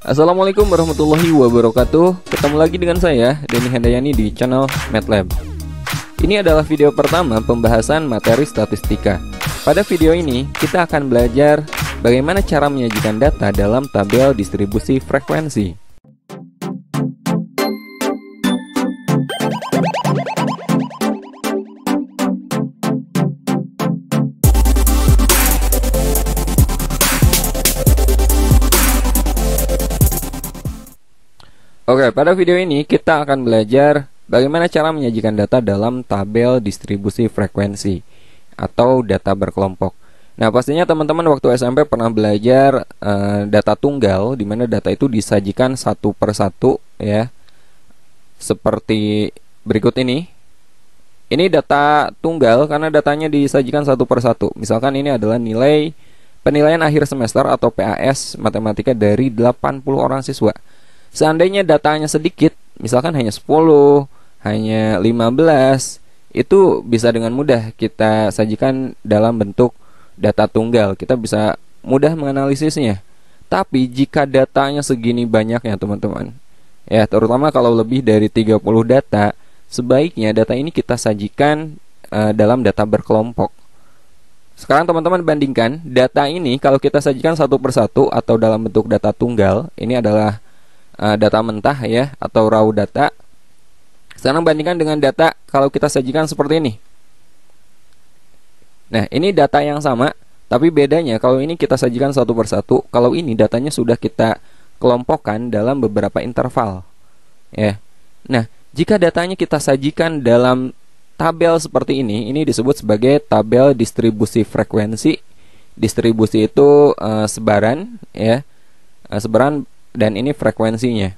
Assalamualaikum warahmatullahi wabarakatuh. Ketemu lagi dengan saya, Denny Handayani di channel MATLAB. Ini adalah video pertama pembahasan materi statistika. Pada video ini, kita akan belajar bagaimana cara menyajikan data dalam tabel distribusi frekuensi. Oke, pada video ini kita akan belajar bagaimana cara menyajikan data dalam tabel distribusi frekuensi atau data berkelompok. Nah, pastinya teman-teman waktu SMP pernah belajar data tunggal, di mana data itu disajikan satu per satu, ya. Seperti berikut ini. Ini data tunggal karena datanya disajikan satu per satu. Misalkan ini adalah nilai penilaian akhir semester atau PAS matematika dari 80 orang siswa. Seandainya datanya sedikit, misalkan hanya 10, hanya 15, itu bisa dengan mudah kita sajikan dalam bentuk data tunggal. Kita bisa mudah menganalisisnya. Tapi jika datanya segini banyaknya teman-teman, ya terutama kalau lebih dari 30 data, sebaiknya data ini kita sajikan dalam data berkelompok. Sekarang teman-teman bandingkan data ini kalau kita sajikan satu per satu atau dalam bentuk data tunggal. Ini adalah data mentah, ya, atau raw data. Sekarang bandingkan dengan data kalau kita sajikan seperti ini. Nah, ini data yang sama, tapi bedanya kalau ini kita sajikan satu per satu, kalau ini datanya sudah kita kelompokkan dalam beberapa interval, ya. Nah, jika datanya kita sajikan dalam tabel seperti ini disebut sebagai tabel distribusi frekuensi. Distribusi itu sebaran, ya, sebaran, dan ini frekuensinya.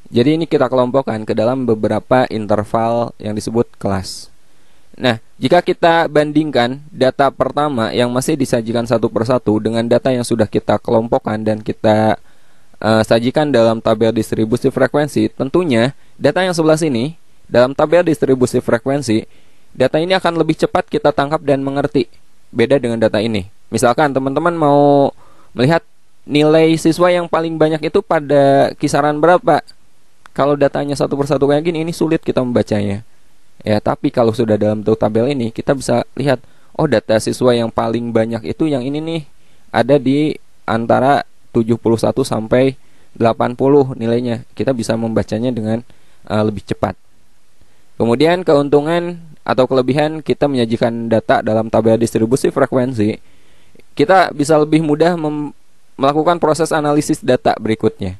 Jadi ini kita kelompokkan ke dalam beberapa interval yang disebut kelas. Nah, jika kita bandingkan data pertama yang masih disajikan satu per satu dengan data yang sudah kita kelompokkan dan kita sajikan dalam tabel distribusi frekuensi, tentunya data yang sebelah sini dalam tabel distribusi frekuensi, data ini akan lebih cepat kita tangkap dan mengerti. Beda dengan data ini. Misalkan teman-teman mau melihat nilai siswa yang paling banyak itu pada kisaran berapa. Kalau datanya satu per satu kayak gini, ini sulit kita membacanya, ya. Tapi kalau sudah dalam bentuk tabel ini, kita bisa lihat, oh, data siswa yang paling banyak itu yang ini nih, ada di antara 71 sampai 80 nilainya. Kita bisa membacanya dengan lebih cepat. Kemudian keuntungan atau kelebihan kita menyajikan data dalam tabel distribusi frekuensi, kita bisa lebih mudah melakukan proses analisis data berikutnya,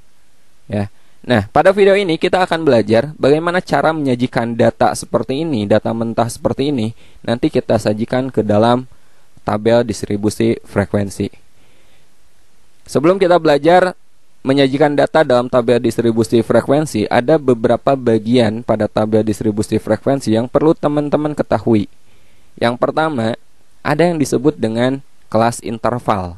ya. Nah, pada video ini kita akan belajar bagaimana cara menyajikan data seperti ini, data mentah seperti ini, nanti kita sajikan ke dalam tabel distribusi frekuensi. Sebelum kita belajar menyajikan data dalam tabel distribusi frekuensi, ada beberapa bagian pada tabel distribusi frekuensi yang perlu teman-teman ketahui. Yang pertama, ada yang disebut dengan kelas interval.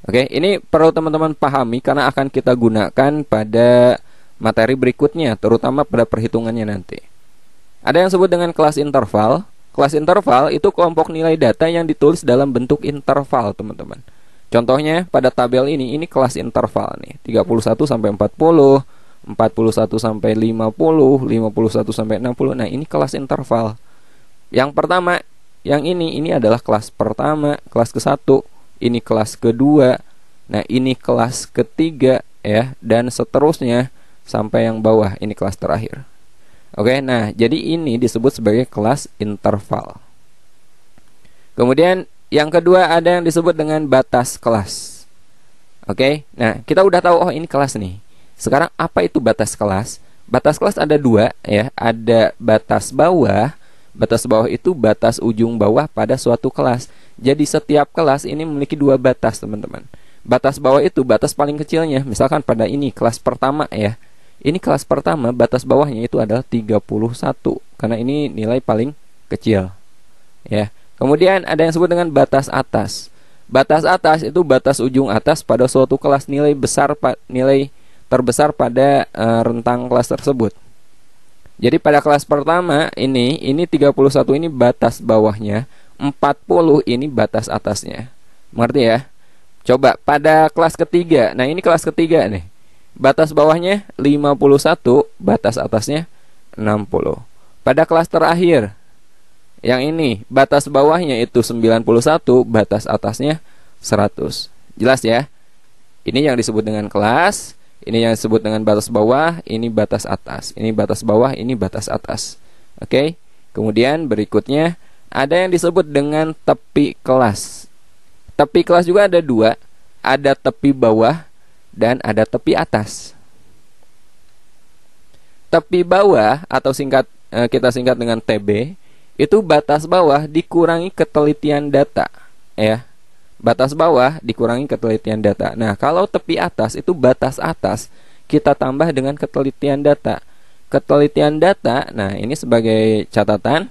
Oke, ini perlu teman-teman pahami karena akan kita gunakan pada materi berikutnya, terutama pada perhitungannya nanti. Ada yang disebut dengan kelas interval. Kelas interval itu kelompok nilai data yang ditulis dalam bentuk interval, teman-teman. Contohnya pada tabel ini kelas interval nih, 31 sampai 40, 41 sampai 50, 51 sampai 60. Nah, ini kelas interval. Yang pertama, yang ini adalah kelas pertama, kelas ke-1. Ini kelas kedua, nah ini kelas ketiga, ya, dan seterusnya sampai yang bawah, ini kelas terakhir. Oke, nah jadi ini disebut sebagai kelas interval. Kemudian yang kedua ada yang disebut dengan batas kelas. Oke, nah kita udah tahu, oh ini kelas nih. Sekarang apa itu batas kelas? Batas kelas ada dua, ya, ada batas bawah. Batas bawah itu batas ujung bawah pada suatu kelas. Jadi setiap kelas ini memiliki dua batas, teman-teman. Batas bawah itu batas paling kecilnya. Misalkan pada ini kelas pertama, ya. Ini kelas pertama, batas bawahnya itu adalah 31 karena ini nilai paling kecil, ya. Kemudian ada yang disebut dengan batas atas. Batas atas itu batas ujung atas pada suatu kelas, nilai terbesar pada rentang kelas tersebut. Jadi pada kelas pertama ini 31 ini batas bawahnya, 40 ini batas atasnya. Mengerti, ya? Coba pada kelas ketiga. Nah, ini kelas ketiga nih. Batas bawahnya 51, batas atasnya 60. Pada kelas terakhir, yang ini, batas bawahnya itu 91, batas atasnya 100. Jelas ya? Ini yang disebut dengan kelas, ini yang disebut dengan batas bawah, ini batas atas. Ini batas bawah, ini batas atas. Oke? Kemudian berikutnya ada yang disebut dengan tepi kelas. Tepi kelas juga ada dua, ada tepi bawah dan ada tepi atas. Tepi bawah atau kita singkat dengan TB, itu batas bawah dikurangi ketelitian data, ya. Batas bawah dikurangi ketelitian data. Nah, kalau tepi atas itu batas atas kita tambah dengan ketelitian data. Ketelitian data, nah ini sebagai catatan.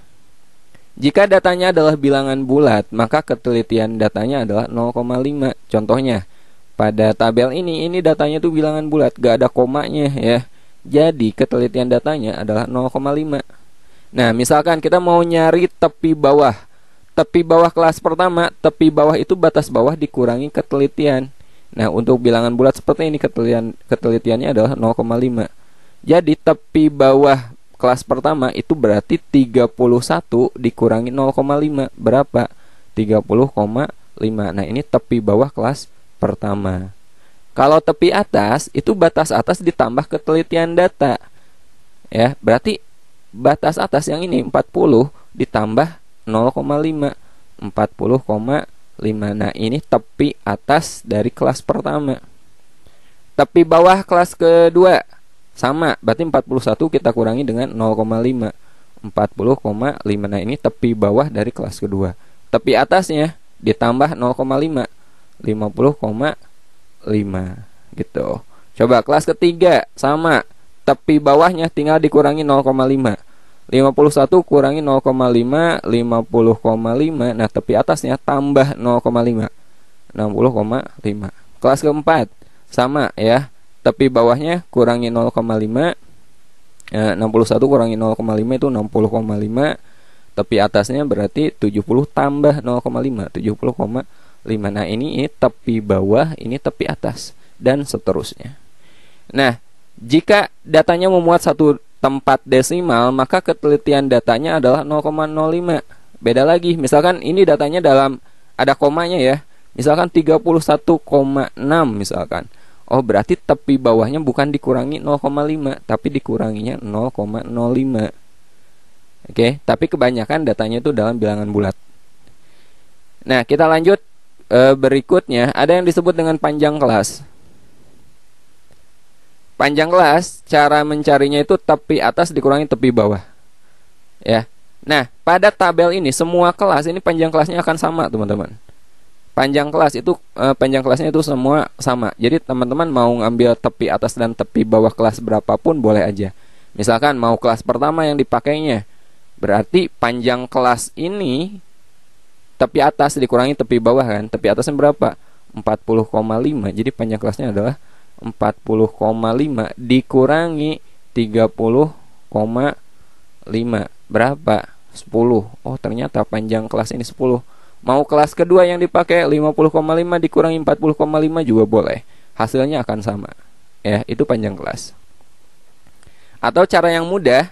Jika datanya adalah bilangan bulat, maka ketelitian datanya adalah 0,5. Contohnya, pada tabel ini datanya itu bilangan bulat, gak ada komanya ya. Jadi ketelitian datanya adalah 0,5. Nah, misalkan kita mau nyari tepi bawah. Tepi bawah kelas pertama, tepi bawah itu batas bawah dikurangi ketelitian. Nah, untuk bilangan bulat seperti ini ketelitiannya adalah 0,5. Jadi tepi bawah kelas pertama itu berarti 31 dikurangi 0,5 berapa? 30,5. Nah, ini tepi bawah kelas pertama. Kalau tepi atas itu batas atas ditambah ketelitian data. Ya, berarti batas atas yang ini 40 ditambah 0,5, 40,5. Nah, ini tepi atas dari kelas pertama. Tepi bawah kelas kedua sama, berarti 41 kita kurangi dengan 0,5, 40,5. Nah, ini tepi bawah dari kelas kedua. Tepi atasnya ditambah 0,5, 50,5 gitu. Coba kelas ketiga sama, tepi bawahnya tinggal dikurangi 0,5. 51 kurangi 0,5, 50,5. Nah, tepi atasnya tambah 0,5, 60,5. Kelas keempat sama ya, tepi bawahnya kurangi 0,5, 61 kurangi 0,5 itu 60,5. Tepi atasnya berarti 70 tambah 0,5, 70,5. Nah, ini tepi bawah, ini tepi atas, dan seterusnya. Nah, jika datanya memuat satu tempat desimal, maka ketelitian datanya adalah 0,05. Beda lagi, misalkan ini datanya dalam ada komanya ya. Misalkan 31,6 misalkan. Oh, berarti tepi bawahnya bukan dikurangi 0,5, tapi dikuranginya 0,05. Oke, tapi kebanyakan datanya itu dalam bilangan bulat. Nah, kita lanjut berikutnya, ada yang disebut dengan panjang kelas. Panjang kelas, cara mencarinya itu tepi atas dikurangi tepi bawah. Ya. Nah, pada tabel ini semua kelas ini panjang kelasnya akan sama, teman-teman. Panjang kelas itu panjang kelasnya itu semua sama. Jadi teman-teman mau ngambil tepi atas dan tepi bawah kelas berapapun boleh aja. Misalkan mau kelas pertama yang dipakainya, berarti panjang kelas ini tepi atas dikurangi tepi bawah kan. Tepi atasnya berapa? 40,5. Jadi panjang kelasnya adalah 40,5 dikurangi 30,5 berapa? 10. Oh, ternyata panjang kelas ini 10. Mau kelas kedua yang dipakai 50,5 dikurangi 40,5 juga boleh. Hasilnya akan sama. Ya, itu panjang kelas. Atau cara yang mudah,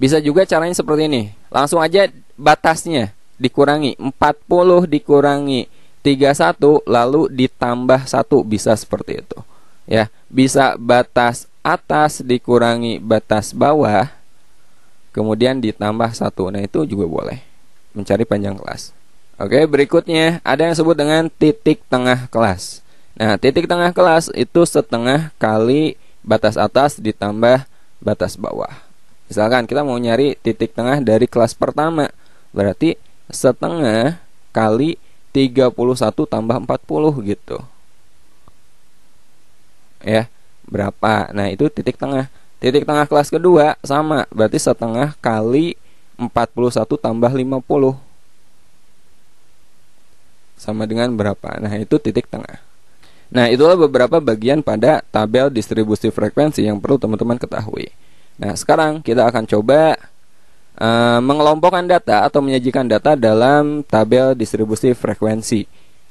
bisa juga caranya seperti ini. Langsung aja batasnya dikurangi 40 dikurangi 31 lalu ditambah 1, bisa seperti itu. Ya, bisa batas atas dikurangi batas bawah kemudian ditambah 1. Nah, itu juga boleh mencari panjang kelas. Oke, berikutnya ada yang disebut dengan titik tengah kelas. Nah, titik tengah kelas itu setengah kali batas atas ditambah batas bawah. Misalkan kita mau nyari titik tengah dari kelas pertama, berarti setengah kali 31 tambah 40 gitu. Ya, berapa? Nah, itu titik tengah. Titik tengah kelas kedua sama, berarti setengah kali 41 tambah 50 sama dengan berapa? Nah, itu titik tengah. Nah, itulah beberapa bagian pada tabel distribusi frekuensi yang perlu teman-teman ketahui. Nah, sekarang kita akan coba mengelompokkan data atau menyajikan data dalam tabel distribusi frekuensi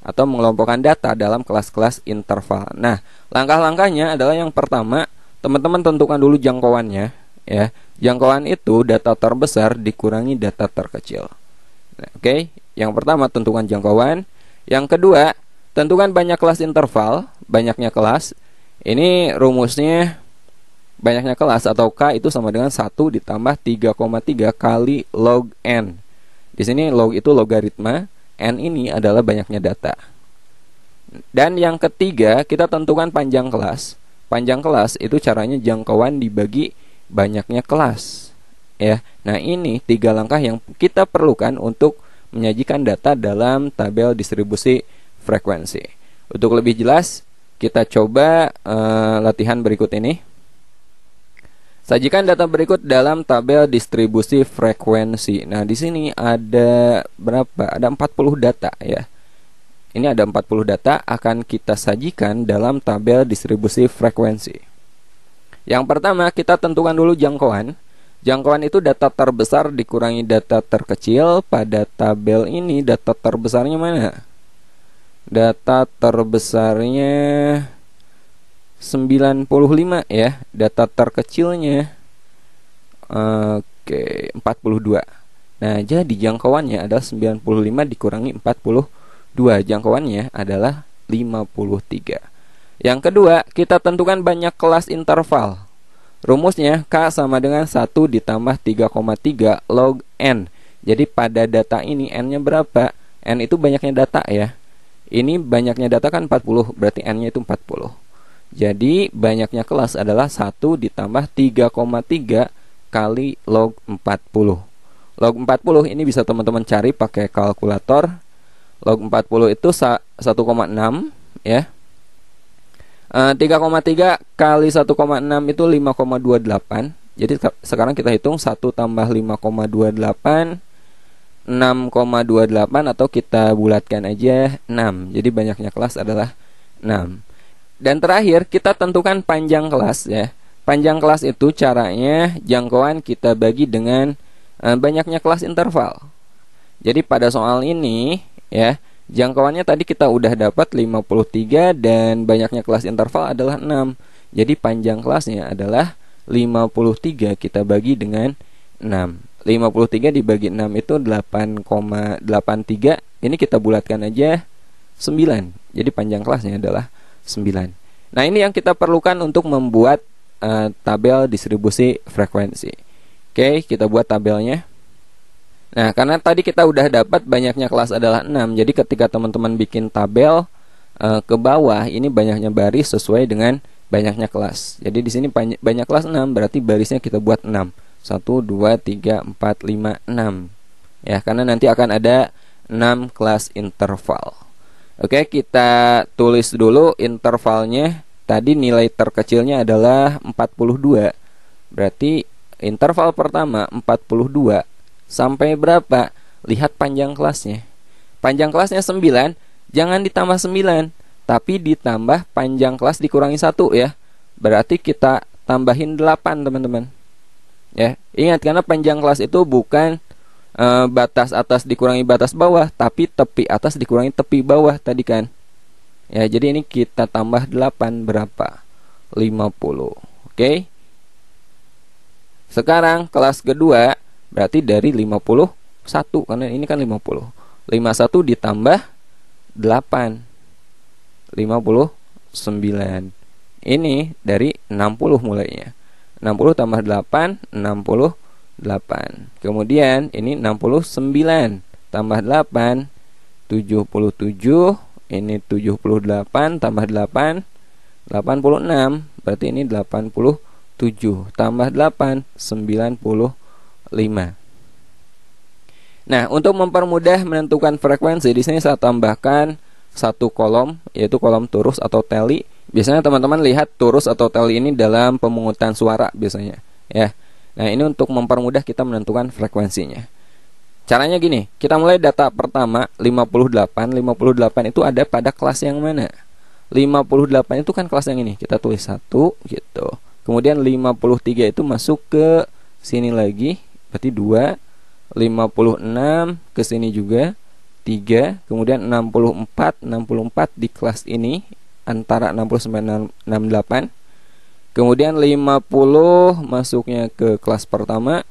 atau mengelompokkan data dalam kelas-kelas interval. Nah, langkah-langkahnya adalah yang pertama, teman-teman tentukan dulu jangkauannya, ya. Jangkauan itu data terbesar dikurangi data terkecil. Nah, oke, yang pertama tentukan jangkauan. Yang kedua, tentukan banyak kelas interval, banyaknya kelas. Ini rumusnya banyaknya kelas atau K itu sama dengan 1 ditambah 3,3 kali log N. Di sini log itu logaritma, N ini adalah banyaknya data. Dan yang ketiga, kita tentukan panjang kelas. Panjang kelas itu caranya jangkauan dibagi banyaknya kelas. Ya. Nah, ini 3 langkah yang kita perlukan untuk menyajikan data dalam tabel distribusi frekuensi. Untuk lebih jelas, kita coba latihan berikut ini. Sajikan data berikut dalam tabel distribusi frekuensi. Nah, di sini ada berapa? Ada 40 data ya. Ini ada 40 data akan kita sajikan dalam tabel distribusi frekuensi. Yang pertama, kita tentukan dulu jangkauan. Jangkauan itu data terbesar dikurangi data terkecil. Pada tabel ini data terbesarnya mana? Data terbesarnya 95 ya. Data terkecilnya 42. Nah, jadi jangkauannya adalah 95 dikurangi 42. Jangkauannya adalah 53. Yang kedua, kita tentukan banyak kelas interval. Rumusnya K sama dengan 1 ditambah 3,3 log N. Jadi pada data ini N-nya berapa? N itu banyaknya data ya. Ini banyaknya data kan 40, berarti N-nya itu 40. Jadi banyaknya kelas adalah 1 ditambah 3,3 kali log 40. Log 40 ini bisa teman-teman cari pakai kalkulator. Log 40 itu 1,6 ya. 3,3 kali 1,6 itu 5,28. Jadi sekarang kita hitung 1 tambah 5,28 6,28 atau kita bulatkan aja 6. Jadi banyaknya kelas adalah 6. Dan terakhir kita tentukan panjang kelas ya. Panjang kelas itu caranya jangkauan kita bagi dengan banyaknya kelas interval. Jadi pada soal ini ya, jangkauannya tadi kita udah dapat 53 dan banyaknya kelas interval adalah 6. Jadi panjang kelasnya adalah 53 kita bagi dengan 6. 53 dibagi 6 itu 8,83. Ini kita bulatkan aja 9. Jadi panjang kelasnya adalah 9. Nah, ini yang kita perlukan untuk membuat tabel distribusi frekuensi. Oke, kita buat tabelnya. Nah, karena tadi kita udah dapat banyaknya kelas adalah 6. Jadi ketika teman-teman bikin tabel ke bawah, ini banyaknya baris sesuai dengan banyaknya kelas. Jadi di sini banyak kelas 6, berarti barisnya kita buat 6. 1, 2, 3, 4, 5, 6. Ya, karena nanti akan ada 6 kelas interval. Oke, kita tulis dulu intervalnya. Tadi nilai terkecilnya adalah 42. Berarti interval pertama 42 sampai berapa? Lihat panjang kelasnya. Panjang kelasnya 9, jangan ditambah 9, tapi ditambah panjang kelas dikurangi 1 ya. Berarti kita tambahin 8, teman-teman. Ya, ingat karena panjang kelas itu bukan batas atas dikurangi batas bawah, tapi tepi atas dikurangi tepi bawah tadi kan. Ya, jadi ini kita tambah 8 berapa? 50. Oke. Sekarang kelas kedua berarti dari 51 karena ini kan 50. 51 ditambah 8. 59. Ini dari 60 mulainya. 60 tambah 8, 68. Kemudian ini 69 tambah 8, 77. Ini 78 tambah 8, 86. Berarti ini 87 tambah 8, 95. Nah, untuk mempermudah menentukan frekuensi, di sini saya tambahkan satu kolom, yaitu kolom turus atau teli. Biasanya teman-teman lihat turus atau teli ini dalam pemungutan suara biasanya, ya. Nah, ini untuk mempermudah kita menentukan frekuensinya. Caranya gini, kita mulai data pertama 58. 58 itu ada pada kelas yang mana? 58 itu kan kelas yang ini. Kita tulis 1 gitu. Kemudian 53 itu masuk ke sini lagi, berarti 2. 56 ke sini juga 3, kemudian 64 di kelas ini antara 60 sampai 68. Kemudian 50 masuknya ke kelas pertama.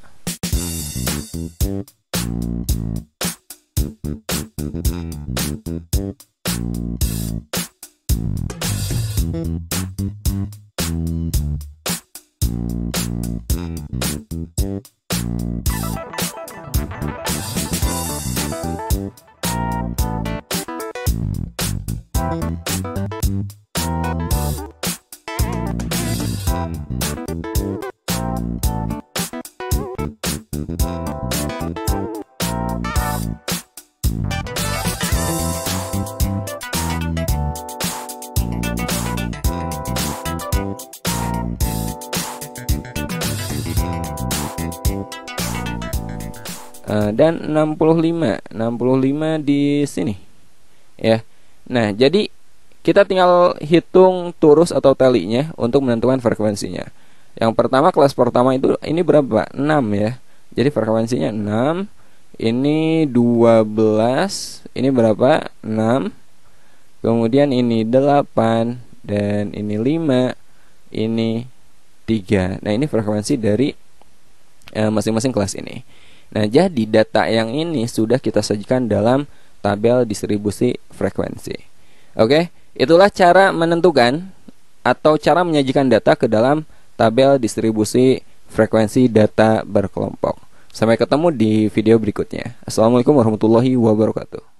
Dan 65 di sini ya. Nah, jadi kita tinggal hitung turus atau talinya untuk menentukan frekuensinya. Yang pertama, kelas pertama itu ini berapa? 6 ya. Jadi frekuensinya 6. Ini 12. Ini berapa? 6. Kemudian ini 8 dan ini 5. Ini 3. Nah, ini frekuensi dari masing-masing kelas ini. Nah, jadi data yang ini sudah kita sajikan dalam tabel distribusi frekuensi. Oke, itulah cara menentukan atau cara menyajikan data ke dalam tabel distribusi frekuensi data berkelompok. Sampai ketemu di video berikutnya. Assalamualaikum warahmatullahi wabarakatuh.